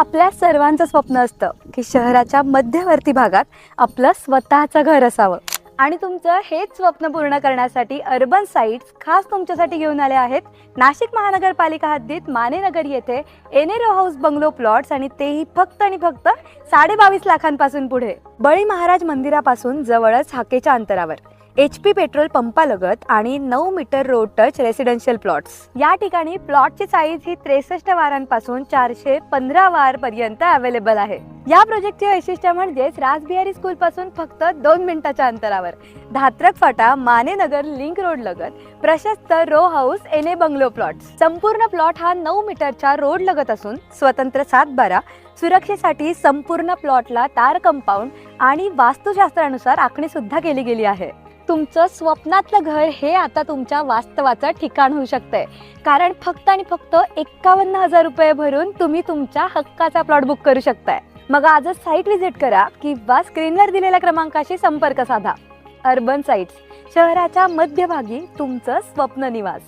आपल्या सर्वांचं स्वप्न असतं की शहराच्या मध्यवर्ती भागात आपलं स्वतःचं घर असावं आणि तुमचं हेच स्वप्न पूर्ण करण्यासाठी अर्बन साइट्स खास तुमच्यासाठी घेऊन आले आहेत नाशिक महानगरपालिका हद्दीत मानेनगर येथे एने रो हाऊस बंगलो प्लॉट्स आणि तेही फक्त आणि फक्त 22.5 लाखांपासून पुढे. बळी महाराज मंदिरापासून जवळच हाकेच्या अंतरावर HP पेट्रोल पंपालगत आणि 9 metre road touch residential plots. या ठिकाणी प्लॉटची साईज ही 63 वारांपासून 415 वार पर्यंत अवेलेबल आहे. या प्रोजेक्टचे वैशिष्ट्य म्हणजेच रासबिहारी स्कूल पासून फक्त 2 मिनिटाच्या अंतरावर धात्रक फाटा मानेनगर लिंक रोड लगत प्रशस्त रो हाऊस एने बंगलो प्लॉट्स. संपूर्ण प्लॉट हा 9 मीटरच्या रोड लगत असून स्वतंत्र 7/12 सुरक्षेसाठी संपूर्ण प्लॉटला तार कंपाऊंड आणि वास्तुशास्त्रानुसार आखणी सुद्धा केली गेली आहे. तुमचं स्वप्नातलं घर हे आता तुमच्या वास्तवाचं ठिकाण होऊ शकतंय, कारण फक्त आणि फक्त 51,000 रुपये भरून तुम्ही तुमच्या हक्काचा प्लॉट बुक करू शकताय. मग आजच साईट व्हिजिट करा किंवा स्क्रीनवर दिलेल्या क्रमांकाशी संपर्क साधा. अर्बन साइट्स, शहराच्या मध्यभागी तुमचं स्वप्न निवास.